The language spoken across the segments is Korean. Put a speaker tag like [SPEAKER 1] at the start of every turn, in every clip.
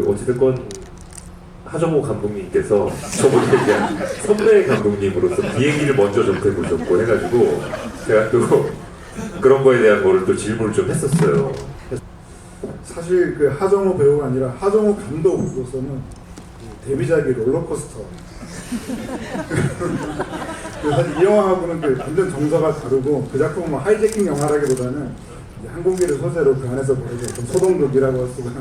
[SPEAKER 1] 어찌됐건 하정우 감독님께서 저보다 그냥 선배 감독님으로서 비행기를 먼저 접해 보셨고 해가지고 제가 또 그런 거에 대한 거를 또 질문을 좀 했었어요.
[SPEAKER 2] 사실 그 하정우 배우가 아니라 하정우 감독으로서는 그 데뷔작이 롤러코스터. 사실 이 영화하고는 그 완전 정서가 다르고 그 작품은 뭐 하이제킹 영화라기보다는 이제 항공기를 소재로 그 안에서 벌어진 소동극이라고 할 수가.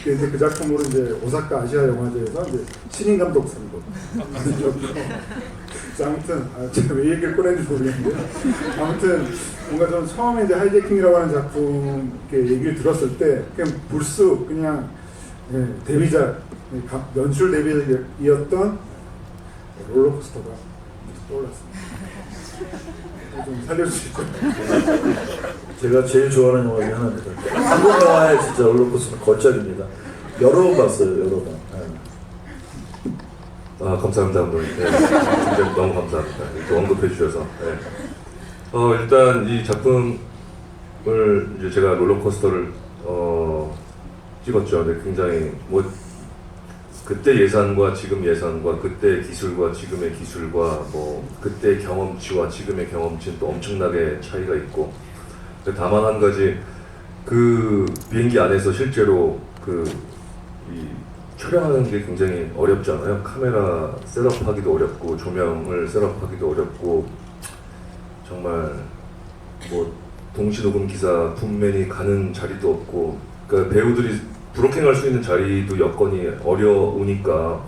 [SPEAKER 2] 이제 그 작품으로 이제 오사카 아시아 영화제에서 이제 신인 감독 상도 아무튼 제가 왜 얘기를 꺼냈는지 모르겠는데 아무튼 뭔가 좀 처음에 이제 하이제킹이라고 하는 작품 이렇게 얘기를 들었을 때 그냥 불쑥 그냥 데뷔작 연출 데뷔작이었던 롤러코스터가 떠올랐습니다. 좀 살려주시죠.
[SPEAKER 3] 제가 제일 좋아하는 영화 중에 하나입니다. 한국 영화의 진짜 롤러코스터는 걸작입니다. 여러 번 봤어요, 여러 번. 네.
[SPEAKER 1] 감사합니다, 감독님. 네, 진짜 너무 감사합니다. 또 언급해 주셔서. 네. 일단 이 작품을 이제 제가 롤러코스터를 찍었죠. 네, 굉장히 뭐 그때 예산과 지금 예산과 그때 기술과 지금의 기술과 뭐 그때 경험치와 지금의 경험치는 또 엄청나게 차이가 있고, 다만 한 가지 그 비행기 안에서 실제로 이 촬영하는 게 굉장히 어렵잖아요. 카메라 셋업하기도 어렵고 조명을 셋업하기도 어렵고 정말 뭐 동시 녹음 기사 붐맨이 가는 자리도 없고, 그러니까 배우들이 브로킹할 수 있는 자리도 여건이 어려우니까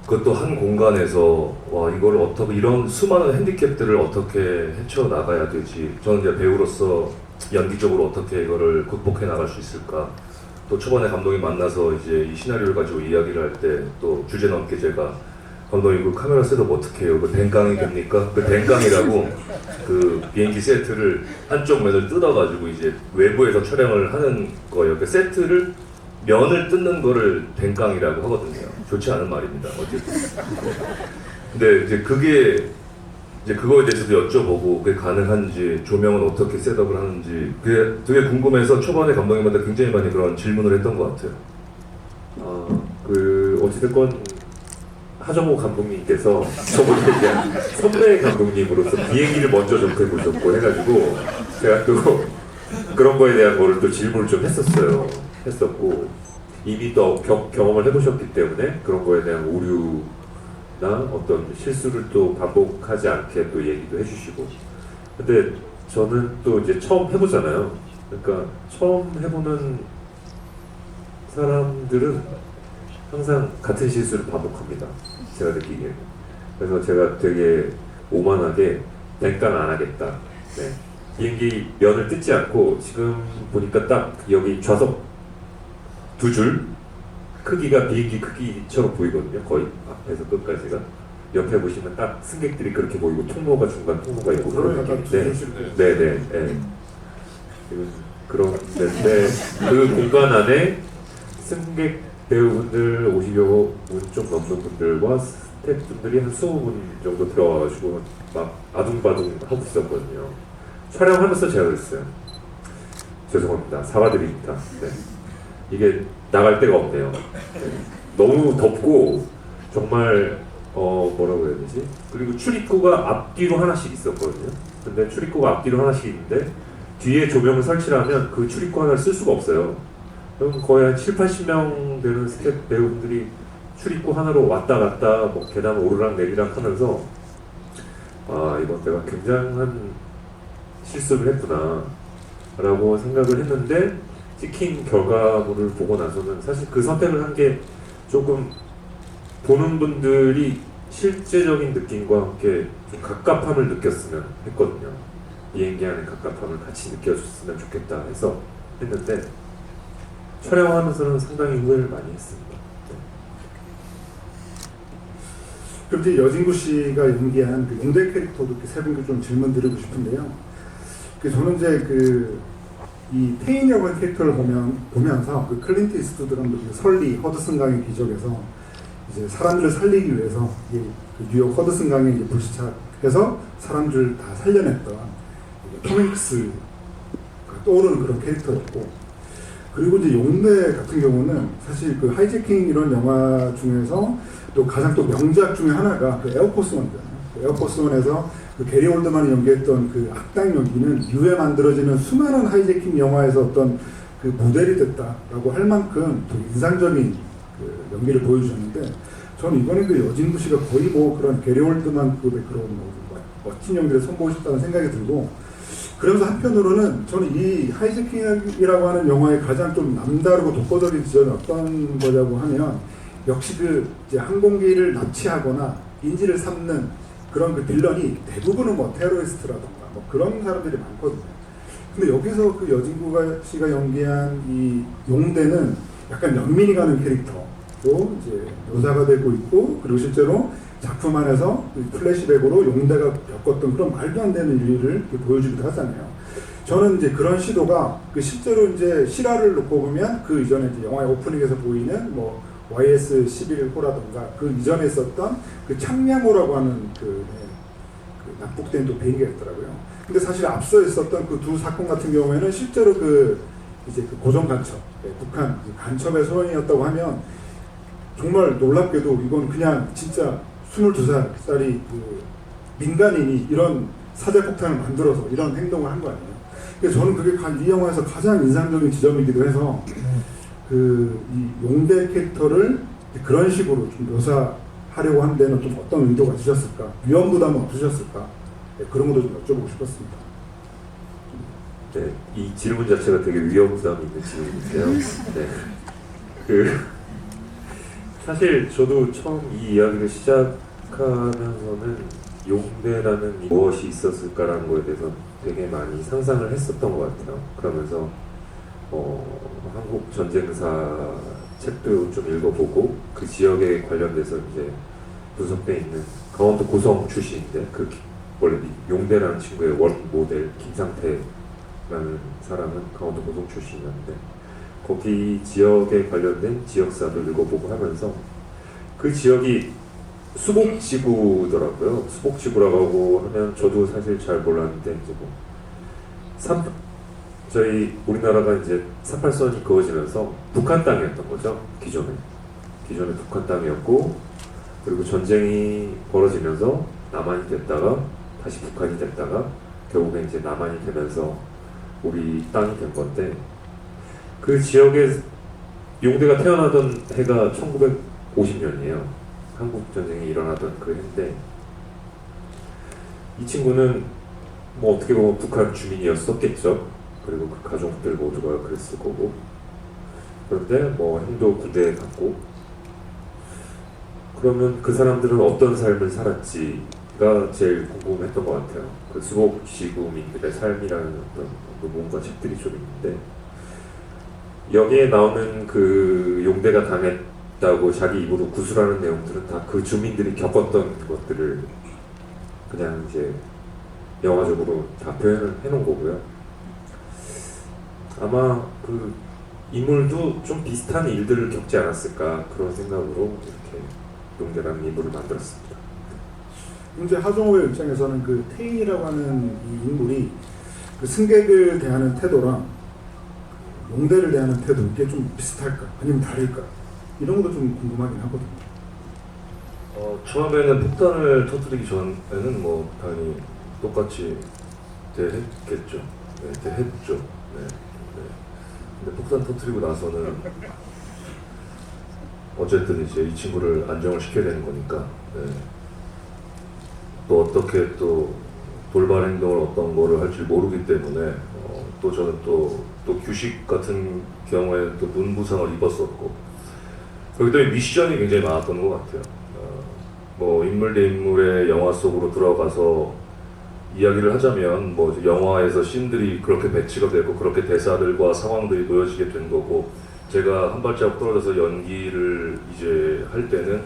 [SPEAKER 1] 그것도 한 공간에서 와 이걸 어떻게 이런 수많은 핸디캡들을 어떻게 헤쳐 나가야 되지, 저는 이제 배우로서 연기적으로 어떻게 이거를 극복해 나갈 수 있을까. 또 초반에 감독님 만나서 이제 이 시나리오를 가지고 이야기를 할 때 또 주제 넘게 제가 감독님 그 카메라 셋업 어떻게 해요? 그 댕강이 됩니까? 그 댕강이라고 그 비행기 세트를 한쪽 면을 뜯어가지고 이제 외부에서 촬영을 하는 거예요. 그 세트를 면을 뜯는 거를 댕강이라고 하거든요. 좋지 않은 말입니다. 어쨌든. 근데 이제 그게 이제 그거에 대해서도 여쭤보고 그게 가능한지, 조명은 어떻게 셋업을 하는지 그게 되게 궁금해서 초반에 감독님한테 굉장히 많이 그런 질문을 했던 것 같아요. 어찌됐건 하정우 감독님께서 저보다 그냥 선배 감독님으로서 비행기를 먼저 접해 보셨고 해가지고 제가 또 그런 거에 대한 거를 또 질문을 좀 했었고 이미 또 경험을 해보셨기 때문에 그런 거에 대한 오류나 어떤 실수를 또 반복하지 않게 또 얘기도 해주시고. 근데 저는 또 이제 처음 해보잖아요. 그러니까 처음 해보는 사람들은 항상 같은 실수를 반복합니다. 제가 느끼기에. 그래서 제가 되게 오만하게 댕강 안 하겠다. 네. 비행기 면을 뜯지 않고 지금 보니까 딱 여기 좌석 두 줄 크기가 비행기 크기처럼 보이거든요. 거의 앞에서 끝까지가. 옆에 보시면 딱 승객들이 그렇게 보이고 통로가 중간 통로가 있고 그런 느낌인데 네네. 그런데 그 공간 안에 승객 배우분들 50여 분 좀 넘는 분들과 스태프분들이 한 20분 정도 들어와가지고 막 아둥바둥 하고 있었거든요. 촬영하면서 제가 그랬어요. 죄송합니다. 사과드립니다. 네. 이게 나갈 데가 없네요. 네. 너무 덥고 정말 뭐라고 해야 되지? 그리고 출입구가 앞뒤로 하나씩 있었거든요. 근데 출입구가 앞뒤로 하나씩 있는데 뒤에 조명을 설치하면 그 출입구 하나를 쓸 수가 없어요. 그럼 거의 한 70~80명 되는 스텝 배우분들이 출입구 하나로 왔다 갔다 뭐 계단 오르락 내리락 하면서 이건 내가 굉장한 실수를 했구나 라고 생각을 했는데, 찍힌 결과물을 보고 나서는 사실 그 선택을 한 게 조금 보는 분들이 실제적인 느낌과 함께 좀 갑갑함을 느꼈으면 했거든요. 비행기 안의 갑갑함을 같이 느껴줬으면 좋겠다 해서 했는데 촬영하면서는 상당히 후회를 많이 했습니다. 네.
[SPEAKER 2] 그럼 이제 여진구 씨가 연기한 그 용대 캐릭터도 이렇게 세 분께 좀 질문 드리고 싶은데요. 저는 이제 이 페인 역의 캐릭터를 보면서 그 클린트 이스트우드 감독의 설리 허드슨 강의 기적에서 이제 사람들을 살리기 위해서 그 뉴욕 허드슨 강에 이제 불시착해서 사람들을 다 살려냈던 톰 행크스가 떠오르는 그런 캐릭터였고, 그리고 이제 용대 같은 경우는 사실 그 하이제킹 이런 영화 중에서 또 가장 또 명작 중에 하나가 그 에어포스원이잖아요. 그 에어포스원에서 그 게리 올드만이 연기했던 그 악당 연기는 이후에 만들어지는 수많은 하이제킹 영화에서 어떤 그 모델이 됐다라고 할 만큼 되게 인상적인 그 연기를 보여주셨는데, 저는 이번에 그 여진구 씨가 거의 뭐 그런 게리 올드만급의 그런 뭐 멋진 연기를 선보이셨다는 생각이 들고, 그러면서 한편으로는 저는 이 하이제킹이라고 하는 영화의 가장 좀 남다르고 독보적인 지점이 어떤 거냐고 하면, 역시 그 이제 항공기를 납치하거나 인질을 삼는 그런 그 빌런이 대부분은 뭐 테러리스트라던가 뭐 그런 사람들이 많거든요. 근데 여기서 그 여진구 씨가 연기한 이 용대는 약간 연민이 가는 캐릭터로 이제 묘사가 되고 있고, 그리고 실제로 작품 안에서 플래시백으로 용대가 겪었던 그런 말도 안 되는 일을 보여주기도 하잖아요. 저는 이제 그런 시도가 그 실제로 이제 실화를 놓고 보면 그 이전에 이제 영화의 오프닝에서 보이는 뭐 YS-11호라던가 그 이전에 있었던 그 창량호라고 하는 그 납북된 또 비행기가 있더라고요. 근데 사실 앞서 있었던 그 두 사건 같은 경우에는 실제로 그 이제 그 고정 간첩, 북한 간첩의 소행이었다고 하면 정말 놀랍게도 이건 그냥 진짜 22살짜리 그 민간인이 이런 사대폭탄을 만들어서 이런 행동을 한 거 아니에요. 그래서 저는 그게 이 영화에서 가장 인상적인 지점이기도 해서 그 이 용대 캐릭터를 그런 식으로 좀 묘사하려고 한 데는 좀 어떤 의도가 있으셨을까? 위험 부담은 없으셨을까? 네, 그런 것도 좀 여쭤보고 싶었습니다.
[SPEAKER 1] 네, 이 질문 자체가 되게 위험 부담이 있는 질문인데요. 네, 그 사실 저도 처음 이 이야기를 시작하면서는 용대라는 무엇이 있었을까라는 거에 대해서 되게 많이 상상을 했었던 것 같아요. 그러면서 한국 전쟁사 책도 좀 읽어보고 그 지역에 관련돼서 이제 분석돼 있는 강원도 고성 출신인데 그 원래 용대라는 친구의 원 모델 김상태라는 사람은 강원도 고성 출신이었는데 거기 지역에 관련된 지역사를 읽어보고 하면서 그 지역이 수복지구더라고요. 수복지구라고 하면 저도 사실 잘 몰랐는데 이제 뭐 저희 우리나라가 이제 38선이 그어지면서 북한 땅이었던 거죠. 기존에 북한 땅이었고, 그리고 전쟁이 벌어지면서 남한이 됐다가 다시 북한이 됐다가 결국에 이제 남한이 되면서 우리 땅이 된 건데, 그 지역에 용대가 태어나던 해가 1950년이에요. 한국 전쟁이 일어나던 그 해인데, 이 친구는 뭐 어떻게 보면 북한 주민이었었겠죠. 그리고 그 가족들 모두가 그랬을 거고. 그런데 뭐 형도 군대에 갔고, 그러면 그 사람들은 어떤 삶을 살았지가 제일 궁금했던 것 같아요. 그 수복지구민들의 삶이라는 어떤 뭔가 책들이 좀 있는데, 여기에 나오는 그 용대가 당했다고 자기 입으로 구술하는 내용들은 다 그 주민들이 겪었던 것들을 그냥 이제 영화적으로 다 표현을 해놓은 거고요. 아마 그 인물도 좀 비슷한 일들을 겪지 않았을까 그런 생각으로 이렇게 용대라는 인물을 만들었습니다.
[SPEAKER 2] 이제 하정우의 입장에서는 그 태인이라고 하는 이 인물이 그 승객을 대하는 태도랑 용대를 대하는 태도, 이게 좀 비슷할까 아니면 다를까, 이런 것도 좀 궁금하긴 하거든요.
[SPEAKER 1] 처음에는 폭탄을 터뜨리기 전에는 뭐 당연히 똑같이 대했겠죠. 네, 대했죠. 네. 근데 폭탄 터뜨리고 나서는 어쨌든 이제 이 친구를 안정을 시켜야 되는 거니까, 네. 또 어떻게 또 돌발 행동을 어떤 거를 할지 모르기 때문에 또 저는 또 규식 같은 경우에는 또 눈부상을 입었었고, 그리고 또 미션이 굉장히 많았던 것 같아요. 뭐 인물 대 인물의 영화 속으로 들어가서 이야기를 하자면 뭐 영화에서 씬들이 그렇게 배치가 되고 그렇게 대사들과 상황들이 놓여지게 된 거고, 제가 한 발자국 떨어져서 연기를 이제 할 때는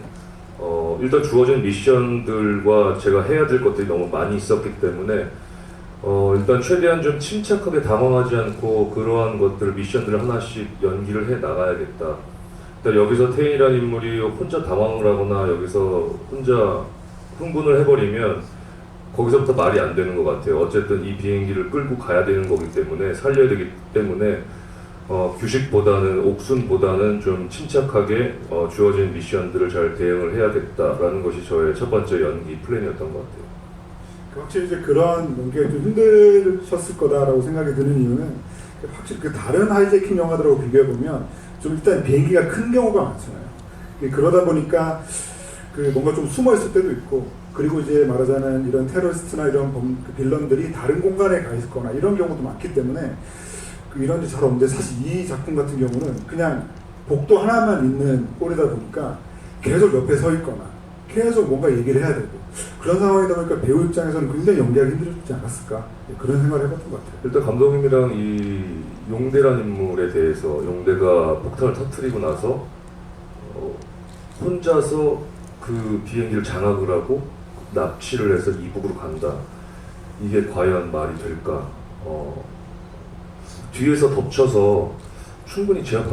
[SPEAKER 1] 일단 주어진 미션들과 제가 해야 될 것들이 너무 많이 있었기 때문에 일단 최대한 좀 침착하게 당황하지 않고 그러한 것들을 미션들을 하나씩 연기를 해 나가야겠다. 일단 여기서 태인이라는 인물이 혼자 당황을 하거나 여기서 혼자 흥분을 해버리면 거기서부터 말이 안 되는 것 같아요. 어쨌든 이 비행기를 끌고 가야 되는 거기 때문에, 살려야 되기 때문에 규식보다는 옥순보다는 좀 침착하게 주어진 미션들을 잘 대응을 해야겠다라는 것이 저의 첫 번째 연기 플랜이었던 것 같아요.
[SPEAKER 2] 확실히 이제 그런 연기가 좀 힘드셨을 거다라고 생각이 드는 이유는 확실히 그 다른 하이제킹 영화들하고 비교해 보면 좀 일단 비행기가 큰 경우가 많잖아요. 그러다 보니까 그 뭔가 좀 숨어 있을 때도 있고, 그리고 이제 말하자면 이런 테러리스트나 이런 그 빌런들이 다른 공간에 가 있거나 이런 경우도 많기 때문에 이런 게 잘 없는데, 사실 이 작품 같은 경우는 그냥 복도 하나만 있는 꼴이다 보니까 계속 옆에 서 있거나 계속 뭔가 얘기를 해야 되고 그런 상황이다 보니까 배우 입장에서는 굉장히 연기하기 힘들지 않았을까, 그런 생각을 해봤던 것 같아요.
[SPEAKER 1] 일단 감독님이랑 이 용대라는 인물에 대해서, 용대가 폭탄을 터뜨리고 나서 혼자서 그 비행기를 장악을 하고 납치를 해서 이북으로 간다. 이게 과연 말이 될까? 뒤에서 덮쳐서 충분히 제압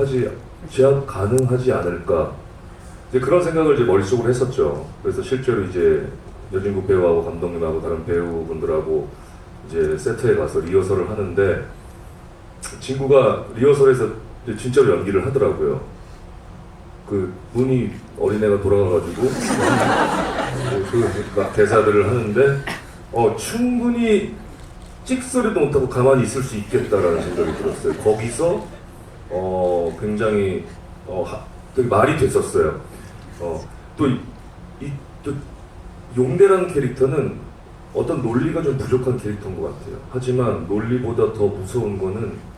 [SPEAKER 1] 가능하지 않을까? 이제 그런 생각을 이제 머릿속으로 했었죠. 그래서 실제로 이제 여진국 배우하고 감독님하고 다른 배우분들하고 이제 세트에 가서 리허설을 하는데, 친구가 리허설에서 진짜로 연기를 하더라고요. 그 문이 어린애가 돌아가가지고 막 대사들을 하는데 충분히 찍소리도 못하고 가만히 있을 수 있겠다라는 생각이 들었어요. 거기서 굉장히 되게 말이 됐었어요. 또 용대라는 캐릭터는 어떤 논리가 좀 부족한 캐릭터인 것 같아요. 하지만 논리보다 더 무서운 거는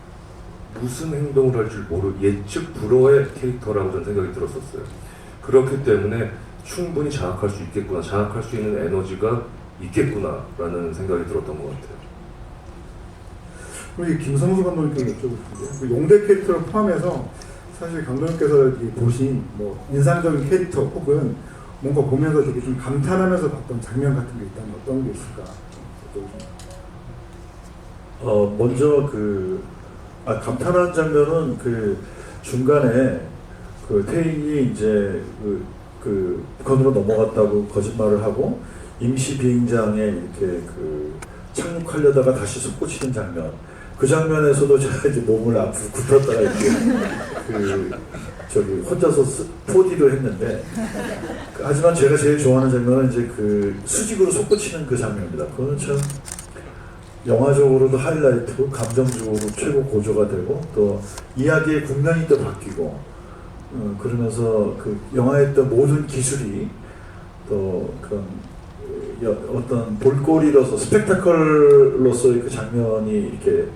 [SPEAKER 1] 무슨 행동을 할 줄 예측 불허의 캐릭터라고 저는 생각이 들었었어요. 그렇기 때문에 충분히 장악할 수 있겠구나, 장악할 수 있는 에너지가 있겠구나라는 생각이 들었던 것 같아요.
[SPEAKER 2] 우리 김성수 감독님께 여쭤보는데요. 그 용대 캐릭터를 포함해서 사실 감독님께서 보신 뭐 인상적인 캐릭터 혹은 뭔가 보면서 되게 좀 감탄하면서 봤던 장면 같은 게 있다면 어떤 게 있을까?
[SPEAKER 3] 먼저 감탄한 장면은 그 중간에 그 태인이 이제 북한으로 넘어갔다고 거짓말을 하고 임시 비행장에 이렇게 착륙하려다가 다시 솟구치는 장면. 그 장면에서도 제가 이제 몸을 앞으로 굽혔다가 이렇게 혼자서 4D를 했는데, 하지만 제가 제일 좋아하는 장면은 이제 수직으로 솟구치는 그 장면입니다. 그거는 참 영화적으로도 하이라이트고 감정적으로 최고 고조가 되고 또 이야기의 국면이 또 바뀌고 그러면서 영화의 또 모든 기술이 또 그런 어떤 볼거리로서 스펙타클로서의 그 장면이 이렇게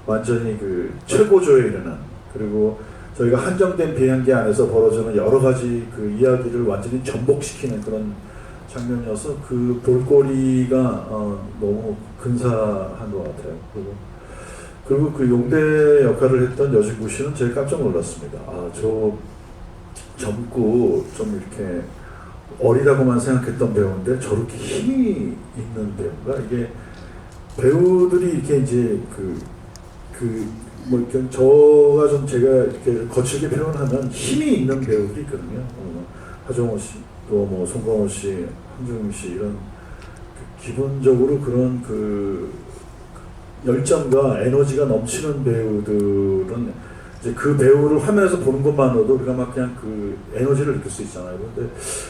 [SPEAKER 3] 완전히 최고조에 이르는, 그리고 저희가 한정된 비행기 안에서 벌어지는 여러 가지 이야기를 완전히 전복시키는 그런 장면이어서 그 볼거리가 너무 근사한 것 같아요. 그리고 그 용대 역할을 했던 여진구 씨는 제가 깜짝 놀랐습니다. 저 젊고 좀 이렇게 어리다고만 생각했던 배우인데 저렇게 힘이 있는 배우인가? 이게 배우들이 이렇게 이제 저가 좀 제가 이렇게 거칠게 표현하면 힘이 있는 배우들이 있거든요. 하정우 씨, 또 뭐 송강호 씨, 황정민 씨 이런 기본적으로 그런 열정과 에너지가 넘치는 배우들은 이제 그 배우를 화면에서 보는 것만으로도 우리가 막 그냥 에너지를 느낄 수 있잖아요. 근데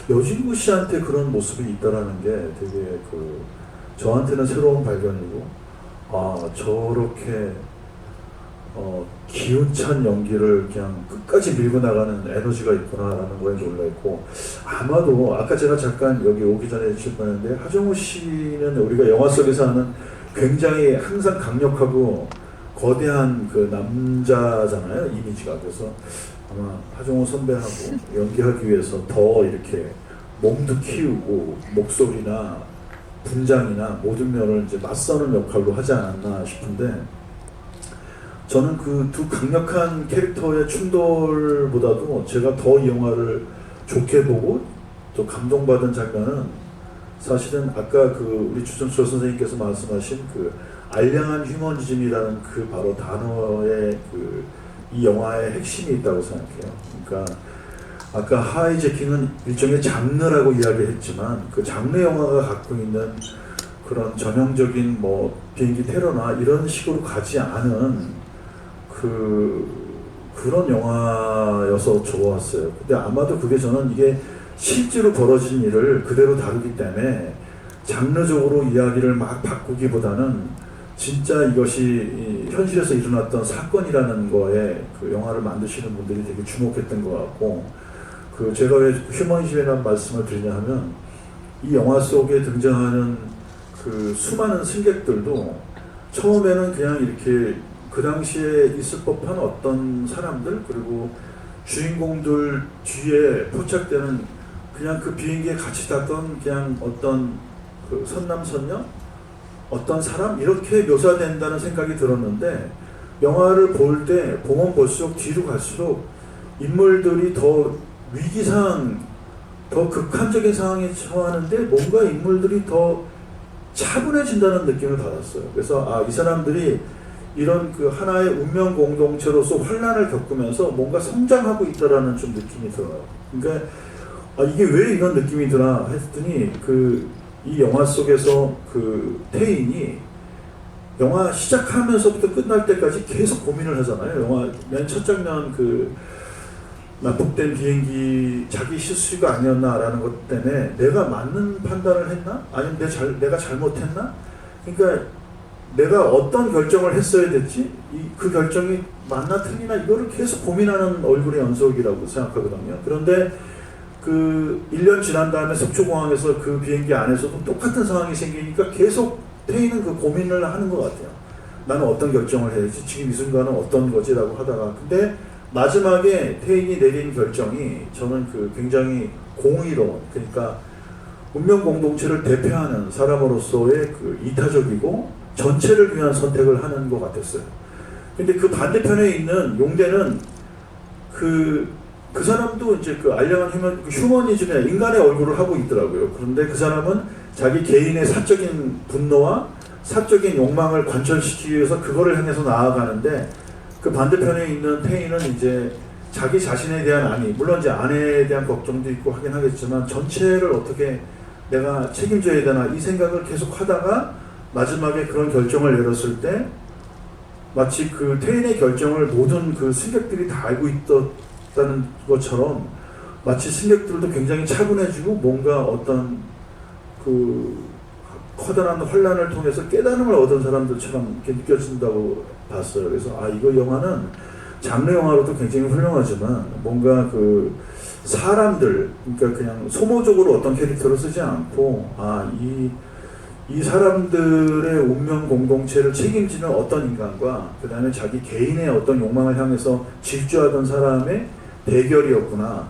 [SPEAKER 3] 여진구 씨한테 그런 모습이 있다라는 게 되게 저한테는 새로운 발견이고, 저렇게 기운찬 연기를 그냥 끝까지 밀고 나가는 에너지가 있구나라는 거에 놀라있고, 아마도 아까 제가 잠깐 여기 오기 전에 질문했는데 하정우 씨는 우리가 영화 속에서 하는 굉장히 항상 강력하고 거대한 남자잖아요, 이미지가. 그래서 아마 하정우 선배하고 연기하기 위해서 더 이렇게 몸도 키우고 목소리나 분장이나 모든 면을 이제 맞서는 역할로 하지 않았나 싶은데, 저는 그 두 강력한 캐릭터의 충돌보다도 제가 더 이 영화를 좋게 보고 또 감동받은 장면은 사실은 아까 우리 주정철 선생님께서 말씀하신 알량한 휴머니즘이라는 바로 단어에 이 영화의 핵심이 있다고 생각해요. 그러니까 아까 하이제킹은 일종의 장르라고 이야기했지만 그 장르 영화가 갖고 있는 그런 전형적인 비행기 테러나 이런 식으로 가지 않은 그런 영화여서 좋았어요. 근데 아마도 그게 저는 이게 실제로 벌어진 일을 그대로 다루기 때문에 장르적으로 이야기를 막 바꾸기보다는 진짜 이것이 이 현실에서 일어났던 사건이라는 거에 그 영화를 만드시는 분들이 되게 주목했던 것 같고, 그 제가 왜 휴머니즘이라는 말씀을 드리냐 하면 이 영화 속에 등장하는 그 수많은 승객들도 처음에는 그냥 이렇게 그 당시에 있을 법한 어떤 사람들, 그리고 주인공들 뒤에 포착되는 그냥 그 비행기에 같이 탔던 그냥 어떤 그 선남선녀, 어떤 사람 이렇게 묘사된다는 생각이 들었는데, 영화를 볼 때 보면 볼수록 뒤로 갈수록 인물들이 더 위기상, 더 극한적인 상황에 처하는데 뭔가 인물들이 더 차분해진다는 느낌을 받았어요. 그래서 이 사람들이 이런 그 하나의 운명 공동체로서 환란을 겪으면서 뭔가 성장하고 있다라는 좀 느낌이 들어요. 그러니까 이게 왜 이런 느낌이 드나 했더니 이 영화 속에서 그 태인이 영화 시작하면서부터 끝날 때까지 계속 고민을 하잖아요. 영화 맨 첫 장면 납북된 비행기 자기 실수가 아니었나라는 것 때문에 내가 맞는 판단을 했나? 아니면 내가 잘못했나? 그러니까 내가 어떤 결정을 했어야 됐지? 그 결정이 맞나 틀리나? 이거를 계속 고민하는 얼굴의 연속이라고 생각하거든요. 그런데 그 1년 지난 다음에 속초공항에서 그 비행기 안에서도 똑같은 상황이 생기니까 계속 태인은 그 고민을 하는 것 같아요. 나는 어떤 결정을 해야지? 지금 이 순간은 어떤 거지라고 하다가, 근데 마지막에 태인이 내린 결정이 저는 그 굉장히 공의로운, 그러니까 운명 공동체를 대표하는 사람으로서의 그 이타적이고 전체를 위한 선택을 하는 것 같았어요. 근데 그 반대편에 있는 용대는 그 사람도 이제 그 알량한 휴머니즘의 인간의 얼굴을 하고 있더라고요. 그런데 그 사람은 자기 개인의 사적인 분노와 사적인 욕망을 관철시키기 위해서 그거를 향해서 나아가는데, 그 반대편에 있는 태인은 이제 자기 자신에 대한 물론 이제 아내에 대한 걱정도 있고 하긴 하겠지만 전체를 어떻게 내가 책임져야 되나 이 생각을 계속 하다가 마지막에 그런 결정을 내렸을 때 마치 그 태인의 결정을 모든 그 승객들이 다 알고 있었다는 것처럼 마치 승객들도 굉장히 차분해지고 뭔가 어떤 그 커다란 환란을 통해서 깨달음을 얻은 사람들처럼 이렇게 느껴진다고 봤어요. 그래서 이거 영화는 장르 영화로도 굉장히 훌륭하지만 뭔가 그 사람들, 그러니까 그냥 소모적으로 어떤 캐릭터를 쓰지 않고 이 사람들의 운명 공동체를 책임지는 어떤 인간과 그 다음에 자기 개인의 어떤 욕망을 향해서 질주하던 사람의 대결이었구나,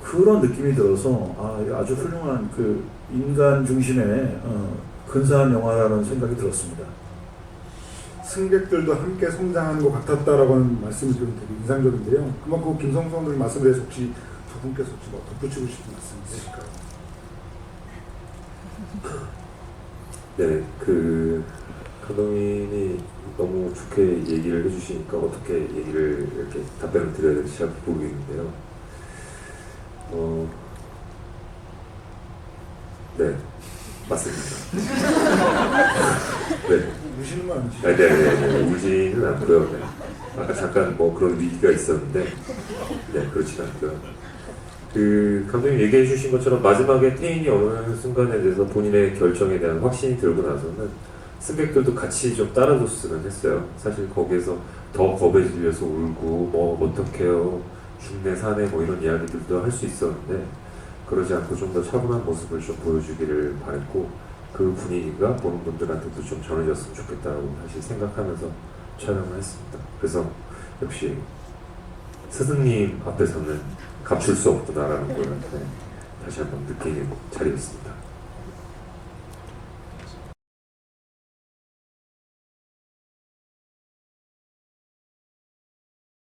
[SPEAKER 3] 그런 느낌이 들어서 아주 훌륭한 그 인간 중심의 근사한 영화라는 생각이 들었습니다.
[SPEAKER 2] 승객들도 함께 성장하는 것 같았다라고는 말씀이 좀 되게 인상적인데요. 그만큼 김성수 감독님 말씀에 대해서 혹시 두 분께서 혹시 뭐 덧붙이고 싶은 말씀 있으실까요?
[SPEAKER 1] 네, 그 감독님이 너무 좋게 얘기를 해주시니까 어떻게 얘기를 이렇게 답변을 드려야 될지 잘 모르겠는데요. 네, 맞습니다. 네.
[SPEAKER 2] 우시는 건 아니시죠?
[SPEAKER 1] 네, 울지는 않고요. 네. 아까 잠깐 뭐 그런 위기가 있었는데, 네, 그렇지는 않고요. 그 감독님 얘기해 주신 것처럼 마지막에 태인이 어느 순간에 대해서 본인의 결정에 대한 확신이 들고 나서는 승객들도 같이 좀 따라줬으면 했어요. 사실 거기에서 더 겁에 질려서 울고 뭐 어떡해요, 죽네 사네 뭐 이런 이야기들도 할 수 있었는데, 그러지 않고 좀 더 차분한 모습을 좀 보여주기를 바랬고, 그 분위기가 보는 분들한테도 좀 전해졌으면 좋겠다고 사실 생각하면서 촬영을 했습니다. 그래서 역시 스승님 앞에서는 감출 수 없구나라는 걸 다시 한번 느끼는 자리였습니다.